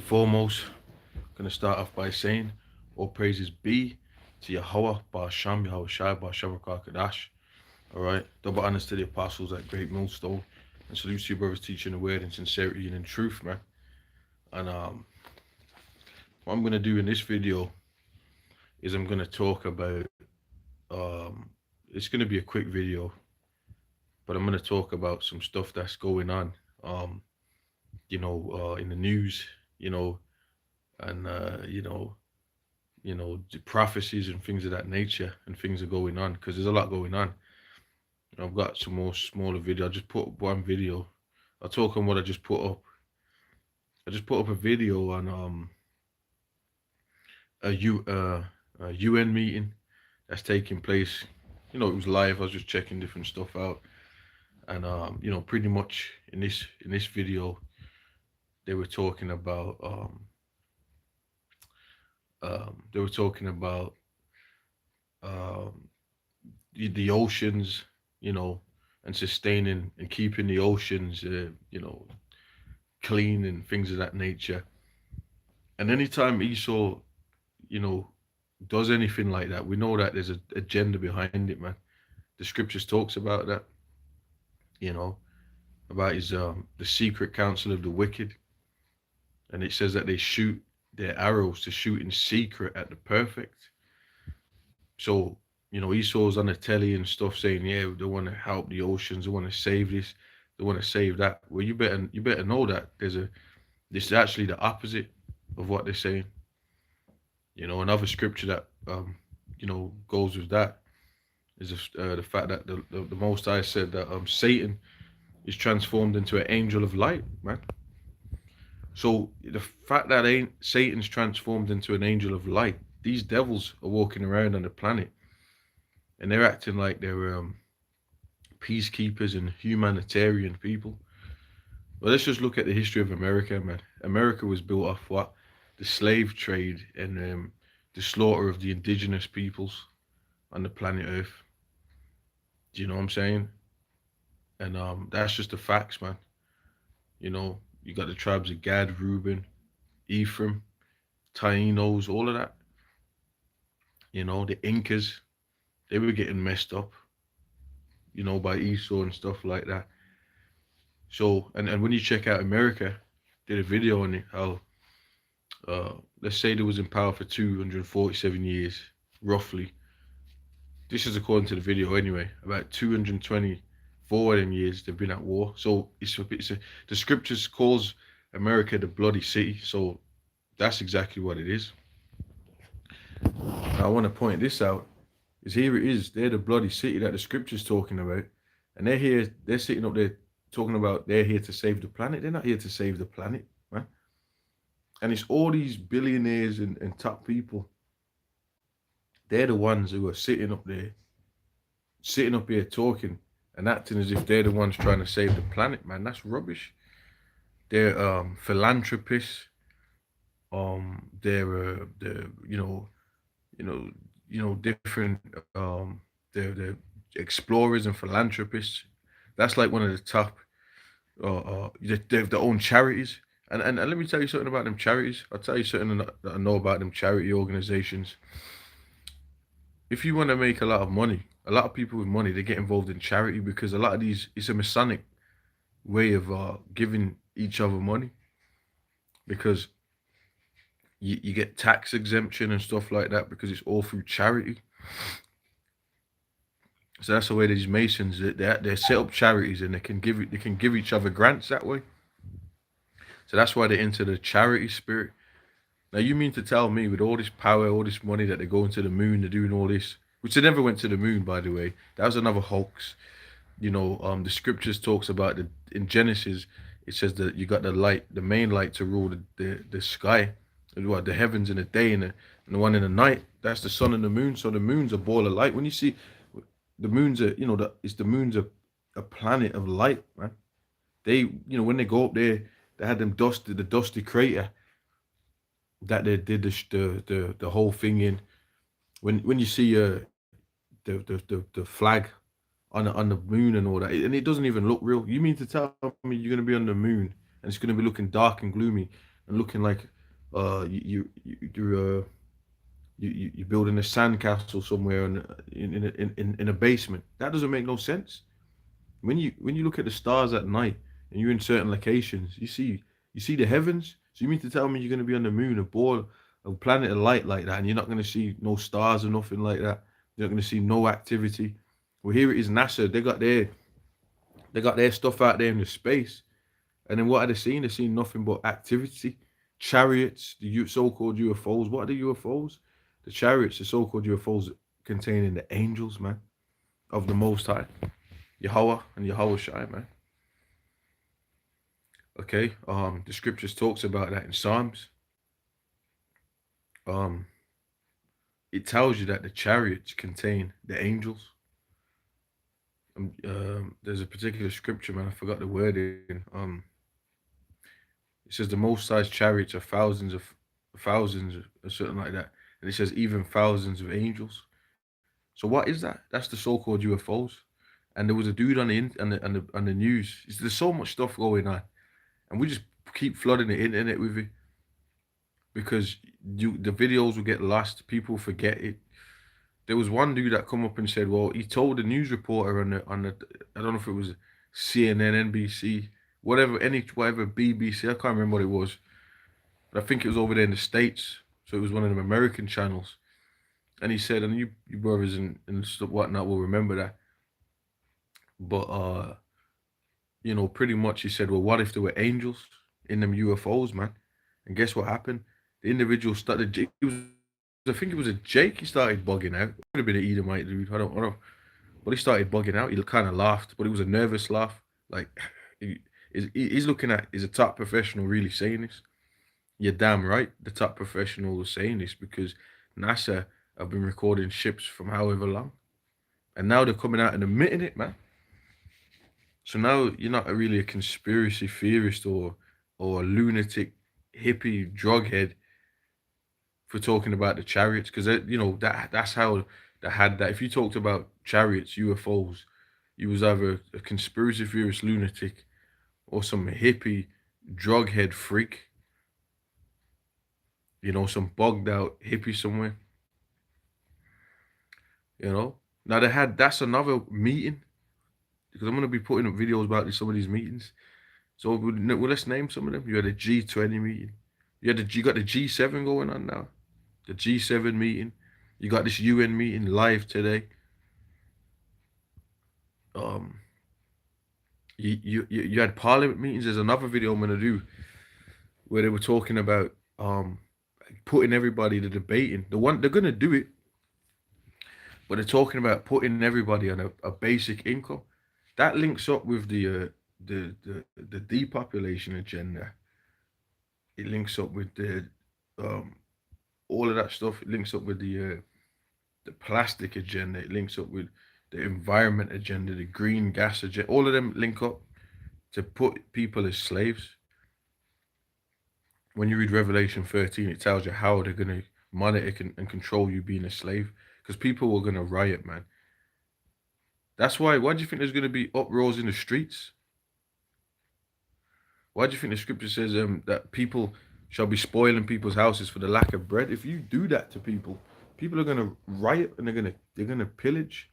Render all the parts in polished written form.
foremost, I'm going to start off by saying, all praises be to Yahweh, Ba'asham, Yahweh Shai, Ba'asham Rakakadash. All right. Double honors to the apostles at GreatMillStone. And salute to you, brothers, teaching the word in sincerity and in truth, man. And what I'm going to do in this video is I'm going to talk about, it's going to be a quick video, but I'm going to talk about some stuff that's going on, in the news, and the prophecies and things of that nature, and things are going on because there's a lot going on. I've got some more smaller video. I just put up one video. I'll talk on what I just put up. I just put up a video on a UN meeting that's taking place. It was live. I was just checking different stuff out, and pretty much in this video, they were talking about the oceans, and sustaining and keeping the oceans, clean and things of that nature. And anytime Esau, does anything like that, we know that there's an agenda behind it, man. The scriptures talks about that, about his the secret counsel of the wicked, and it says that they shoot their arrows to shoot in secret at the perfect. So Esau's on the telly and stuff saying, yeah, they want to help the oceans, they want to save this, they want to save that. Well, you better know that this is actually the opposite of what they're saying. Another scripture that goes with that is the fact that the Most High said that Satan is transformed into an angel of light, man. So the fact that Satan's transformed into an angel of light, these devils are walking around on the planet, and they're acting like they're peacekeepers and humanitarian people. Well, let's just look at the history of America, man. America was built off what? The slave trade and the slaughter of the indigenous peoples on the planet Earth. Do you know what I'm saying? And that's just the facts, man. You got the tribes of Gad, Reuben, Ephraim, Taínos, all of that. The Incas, they were getting messed up, by Esau and stuff like that. So, and when you check out America, did a video on it, how, let's say they was in power for 247 years, roughly. This is according to the video anyway. About 224 of them years they've been at war. So the scriptures calls America the bloody city. So that's exactly what it is. Now, I want to point this out. Is here it is. They're the bloody city that the scripture's talking about, and they're sitting up there talking about they're here to save the planet. They're not here to save the planet, man. And it's all these billionaires and top people. They're the ones who are sitting up here talking and acting as if they're the ones trying to save the planet, man. That's rubbish. They're philanthropists. They're different. They're explorers and philanthropists. That's like one of the top. They've their own charities. And let me tell you something about them charities. I'll tell you something that I know about them charity organizations. If you want to make a lot of money, a lot of people with money, they get involved in charity because a lot of these, it's a Masonic way of giving each other money, because you get tax exemption and stuff like that because it's all through charity. So that's the way these Masons, they set up charities and they can give each other grants that way. So that's why they're into the charity spirit. Now, you mean to tell me with all this power, all this money, that they're going to the moon, they're doing all this, which they never went to the moon, by the way. That was another hoax. The scriptures talks about in Genesis, it says that you got the light, the main light to rule the sky, the heavens in the day and the one in the night. That's the sun and the moon. So the moon's a ball of light. When you see the moon's the moon's a planet of light, man. They, when they go up there, they had them the dusty crater that they did the whole thing in. When you see the flag on the moon and all that, and it doesn't even look real. You mean to tell me you're gonna be on the moon and it's gonna be looking dark and gloomy and looking like You're building a sandcastle somewhere in a basement. That doesn't make no sense. When you look at the stars at night and you're in certain locations, you see the heavens. So you mean to tell me you're gonna be on the moon, a planet of light like that, and you're not gonna see no stars or nothing like that. You're not gonna see no activity. Well, here it is, NASA. They got their stuff out there in the space, and then what are they seeing? They're seeing nothing but activity, chariots, the so-called UFOs. What are the UFOs? The chariots, the so-called UFOs, containing the angels, man, of the Most High, Yahweh and Yahweh Shai, man. Okay, the scriptures talks about that in Psalms. Um, it tells you that the chariots contain the angels. There's a particular scripture, man. I forgot the wording. It says the Most High's chariots are thousands or something like that, and it says even thousands of angels. So what is that? That's the so-called UFOs. And there was a dude on the news. There's so much stuff going on, and we just keep flooding the internet with it because the videos will get lost. People forget it. There was one dude that come up and said, well, he told the news reporter on the I don't know if it was CNN, NBC, whatever BBC. I can't remember what it was, but I think it was over there in the States. So it was one of them American channels. And he said, and you brothers and stuff whatnot will remember that. But pretty much he said, well, what if there were angels in them UFOs, man? And guess what happened? The individual started. I think it was a Jake. He started bugging out. It could have been an Edomite dude. I don't know. But he started bugging out. He kind of laughed, but it was a nervous laugh. Like he's looking at, is a top professional really saying this? You're damn right. The top professional was saying this because NASA have been recording ships from however long, and now they're coming out and admitting it, man. So now you're not really a conspiracy theorist or a lunatic hippie drughead for talking about the chariots, because that's how they had that. If you talked about chariots, UFOs, you was either a conspiracy theorist lunatic or some hippie drughead freak, some bugged out hippie somewhere. Now that's another meeting, because I'm gonna be putting up videos about some of these meetings. So let's name some of them. You had a G20 meeting. You got the G7 going on now. The G7 meeting. You got this UN meeting live today. You had parliament meetings. There's another video I'm gonna do where they were talking about putting everybody to debating. They're gonna do it, but they're talking about putting everybody on a basic income. That links up with the depopulation agenda. It links up with the all of that stuff. It links up with the plastic agenda. It links up with the environment agenda, the green gas agenda. All of them link up to put people as slaves. When you read Revelation 13, it tells you how they're going to monitor and control you being a slave, because people are going to riot, man. That's why do you think there's going to be uproars in the streets? Why do you think the scripture says that people shall be spoiling people's houses for the lack of bread? If you do that to people, people are going to riot and they're going to pillage.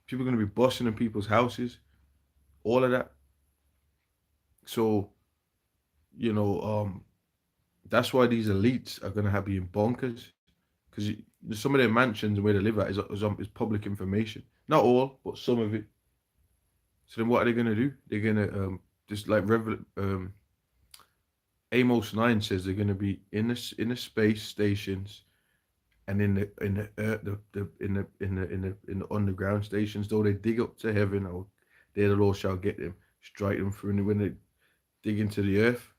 People are going to be busting in people's houses, all of that. So, that's why these elites are going to be in bonkers, because some of their mansions and where they live at is public information. Not all, but some of it. So then what are they going to do? They're going to, just like Amos 9 says, they're going to be in the space stations and in the underground stations. Though they dig up to heaven, there the Lord shall get them, strike them through. And when they dig into the earth,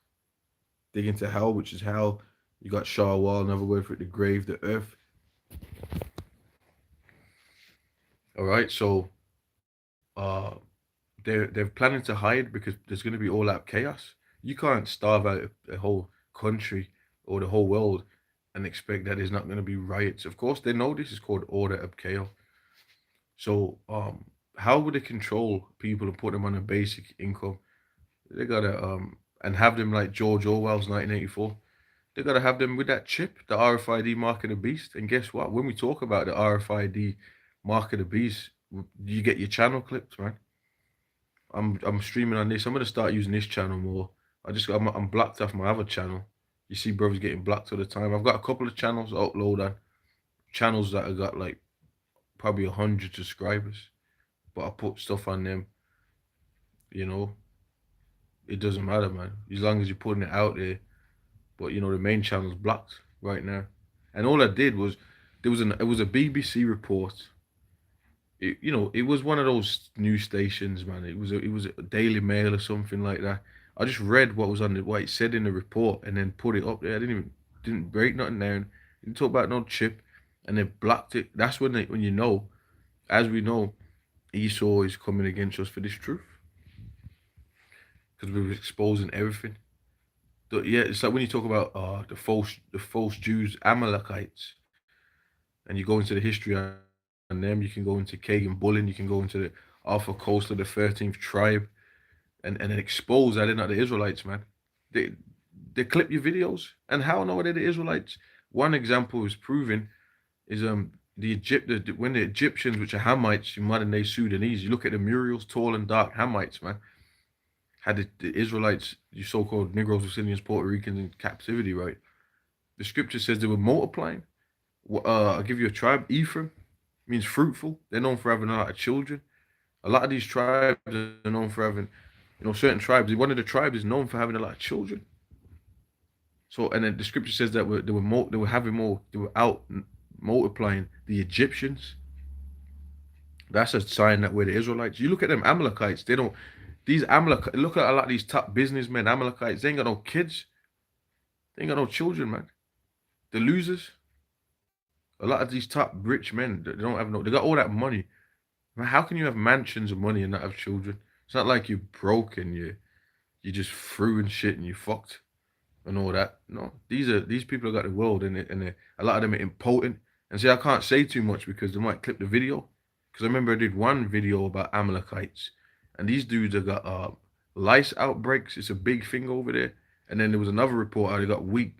dig into hell, which is hell, you got Shawwal, another word for it, the grave, the earth. All right, so they're planning to hide because there's going to be all out chaos. You can't starve out a whole country or the whole world and expect that there's not going to be riots. Of course, they know this is called order of chaos. So how would they control people and put them on a basic income? They gotta and have them like George Orwell's 1984. They got to have them with that chip, the RFID mark of the beast. And guess what? When we talk about the RFID mark of the beast, you get your channel clipped, man. I'm streaming on this. I'm gonna start using this channel more. I'm blocked off my other channel. You see brothers getting blocked all the time. I've got a couple of channels to upload on. Channels that have got like probably 100 subscribers. But I put stuff on them, you know. It doesn't matter, man. As long as you're putting it out there. But you know, the main channel's blocked right now. And all I did was it was a BBC report. It was one of those news stations, man. It was a Daily Mail or something like that. I just read what it said in the report and then put it up there. I didn't break nothing down. Didn't talk about no chip, and they blocked it. That's when you know, as we know, Esau is coming against us for this truth because we were exposing everything. Yeah, it's like when you talk about the false Jews, Amalekites, and you go into the history on them. You can go into Kagan Bullen. You can go into the Alpha Coast of the 13th tribe, and expose that they're not the Israelites, man. They clip your videos, and how know they're the Israelites? One example is proven is when the Egyptians, which are Hamites in modern day Sudanese, you look at the murals, tall and dark Hamites, man, had the Israelites, you so-called Negroes, Brazilians, Puerto Ricans in captivity, right? The scripture says they were multiplying. I'll give you a tribe, Ephraim, means fruitful. They're known for having a lot of children. A lot of these tribes are known for having, certain tribes. One of the tribes is known for having a lot of children. So, and then the scripture says that they were out multiplying the Egyptians. That's a sign that we're the Israelites. You look at them Amalekites, look at a lot of these top businessmen, Amalekites, they ain't got no kids. They ain't got no children, man. The losers. A lot of these top rich men, they got all that money. Man, how can you have mansions of money and not have children? It's not like you're broke and you just through and shit and you fucked and all that. No, these people have got the world and a lot of them are impotent. And see, I can't say too much because they might clip the video. Because I remember I did one video about Amalekites, and these dudes have got lice outbreaks. It's a big thing over there. And then there was another report how they got weak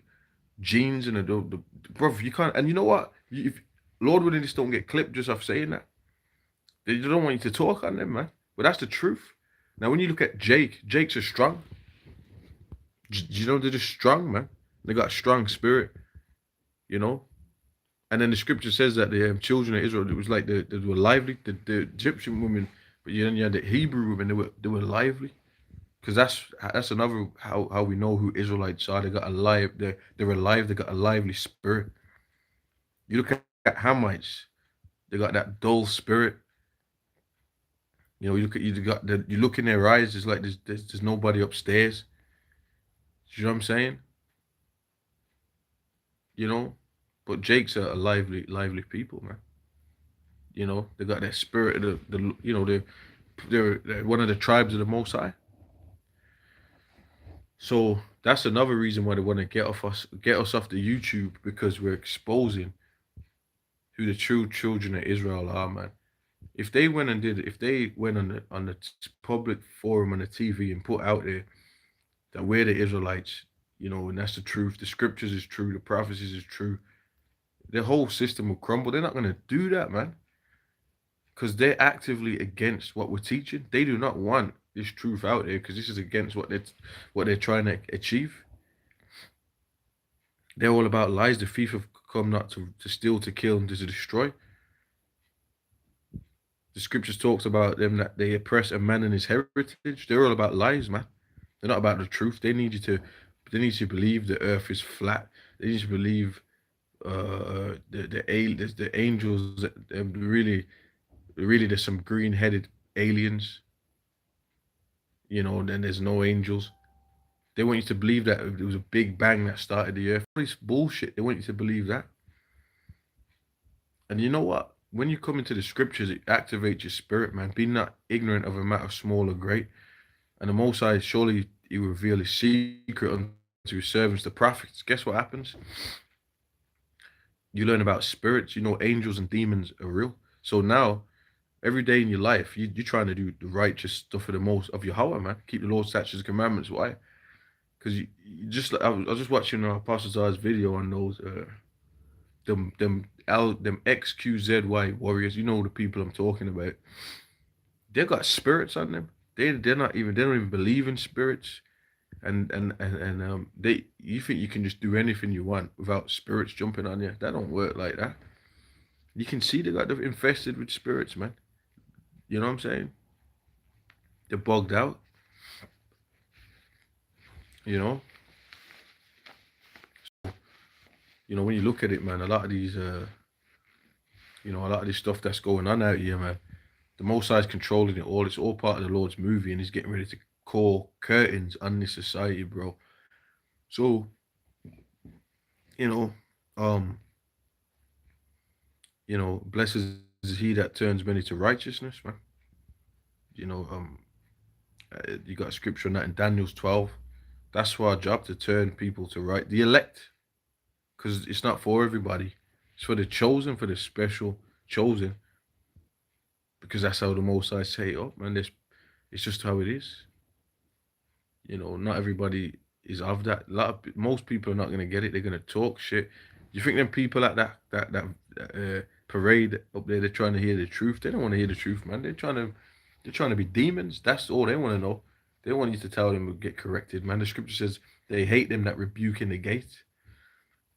genes and bro, you can't. And you know what? If Lord willing, this don't get clipped just off saying that. They don't want you to talk on them, man. But that's the truth. Now, when you look at Jake's a strong. You know, they're just strong, man. They got a strong spirit, And then the scripture says that the children of Israel, it was like they were lively. The Egyptian women, but then you had the Hebrew women, they were lively. Because that's another how we know who Israelites are. They got they're alive. They got a lively spirit. You look at Hamites, they got that dull spirit. You look in their eyes. It's like there's nobody upstairs. You know what I'm saying? But Jake's a lively people, man. They got that spirit of they're one of the tribes of the Most High. So that's another reason why they want to get us off the YouTube, because we're exposing who the true children of Israel are, man. If they went on the public forum on the TV and put out there that we're the Israelites, and that's the truth, the scriptures is true, the prophecies is true, the whole system will crumble. They're not going to do that, man, because they're actively against what we're teaching. They do not want this truth out there because this is against what they're trying to achieve. They're all about lies. The thief have come not to steal, to kill, and to destroy. The scriptures talks about them that they oppress a man in his heritage. They're all about lies, man. They're not about the truth. They need you to believe the earth is flat. They need you to believe the angels, really there's some green-headed aliens. Then there's no angels. They want you to believe that it was a big bang that started the earth. All this bullshit. They want you to believe that. And you know what? When you come into the scriptures, it activates your spirit, man. Be not ignorant of a matter small or great. And the Most High, surely he will reveal his secret unto his servants, the prophets. Guess what happens? You learn about spirits. Angels and demons are real. So now, every day in your life, you're trying to do the righteous stuff of your Yahweh, man. Keep the Lord's statutes and commandments. Why? because you just I was just watching Apostle Zard's video on those them XQZY warriors. You know the people I'm talking about. They got spirits on them. They don't even believe in spirits. And you think you can just do anything you want without spirits jumping on you. That don't work like that. You can see they got infested with spirits, man. You know what I'm saying? They're bugged out. You know? So, you know, when you look at it, man, a lot of these you know, a lot of this stuff that's going on out here, man, the Most High is controlling it all. It's all part of the Lord's movie, and he's getting ready to call curtains on this society, bro. So, you know, blessed is he that turns many to righteousness, man. You know, you got a scripture on that in Daniel's 12. That's our job, to turn people to right, the elect, because it's not for everybody. It's for the chosen, for the special chosen, because that's how the Most High say, oh man, it's just how it is. You know, not everybody is of that. Most people are not gonna get it. They're gonna talk shit. You think them people at that parade up there, they're trying to hear the truth? They don't want to hear the truth, man. They're trying to be demons. That's all they want to know. They want you to tell them to get corrected, man. The scripture says they hate them that rebuke in the gate.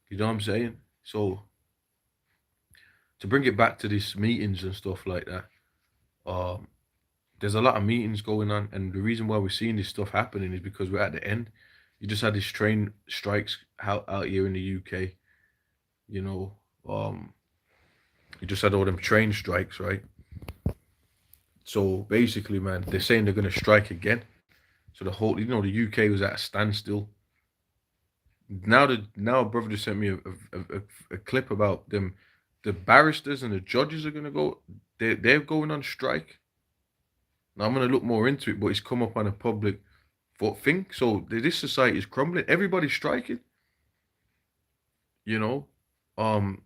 You know what I'm saying? So to bring it back to these meetings and stuff like that, there's a lot of meetings going on, and the reason why we're seeing this stuff happening is because we're at the end. You just had these train strikes out here in the UK. You know, you just had all them train strikes, right? So basically, man, they're saying they're going to strike again. So the whole, you know, the UK was at a standstill. Now a brother just sent me a clip about them. The barristers and the judges are going to go. They're going on strike. Now I'm going to look more into it, but it's come up on a public thing. So this society is crumbling. Everybody's striking. You know, you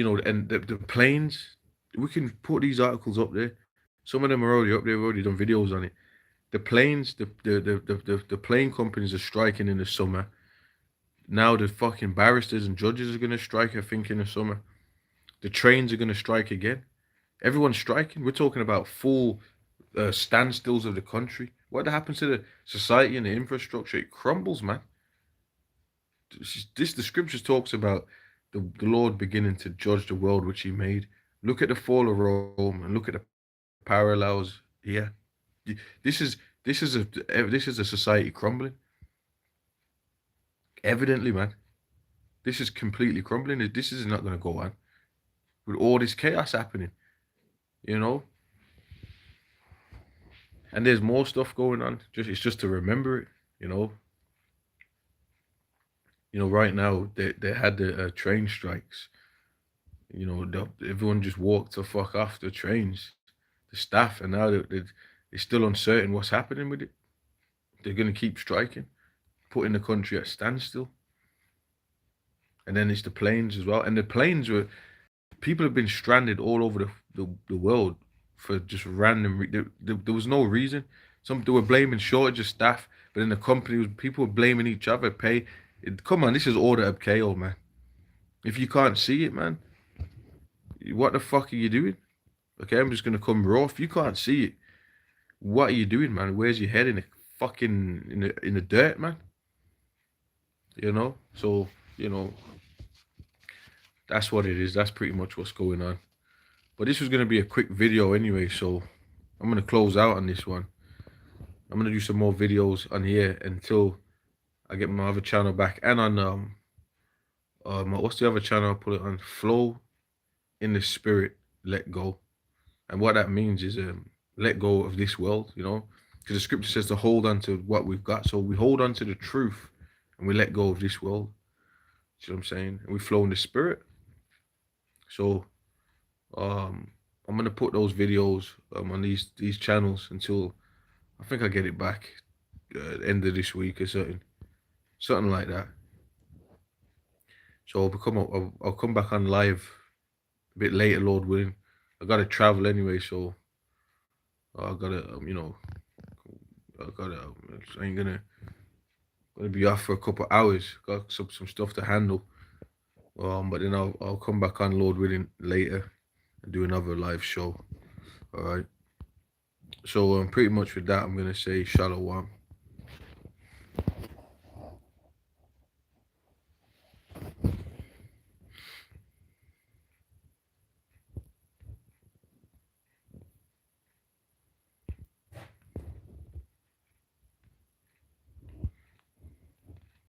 know, and the planes. We can put these articles up there. Some of them are already up there. We've already done videos on it. The planes, the plane companies are striking in the summer. Now the fucking barristers and judges are going to strike, I think, in the summer. The trains are going to strike again. Everyone's striking. We're talking about full standstills of the country. What happens to the society and the infrastructure? It crumbles, man. The scriptures talks about the Lord beginning to judge the world which he made. Look at the fall of Rome and look at the parallels here. This is a society crumbling. Evidently, man. This is completely crumbling. This is not going to go on with all this chaos happening. You know? And there's more stuff going on. It's just to remember it, you know. You know, right now they had the train strikes. You know, everyone just walked the fuck off the trains, the staff, and now they're still uncertain what's happening with it. They're going to keep striking, putting the country at standstill. And then it's the planes as well. And the planes people have been stranded all over the world for just random. There was no reason. They were blaming shortage of staff, but in the company, people were blaming each other. Come on, this is order of chaos, man. If you can't see it, man, what the fuck are you doing? Okay, I'm just gonna come raw. If you can't see it, what are you doing, man? Where's your head in the dirt, man? You know, so you know, that's what it is. That's pretty much what's going on. But this was gonna be a quick video anyway, so I'm gonna close out on this one. I'm gonna do some more videos on here until I get my other channel back, and on what's the other channel I put it on? Flow in the Spirit, let go. And what that means is let go of this world, you know, because the scripture says to hold on to what we've got. So we hold on to the truth and we let go of this world. See what I'm saying? And we flow in the Spirit. So I'm gonna put those videos on these channels until I think I get it back end of this week or something like that. So I'll come back on live a bit later, Lord willing. I gotta travel anyway, so I gotta you know, I ain't gonna be off for a couple of hours. Got some stuff to handle. But then I'll come back on, Lord willing, later and do another live show. All right. So pretty much with that, I'm gonna say shalom.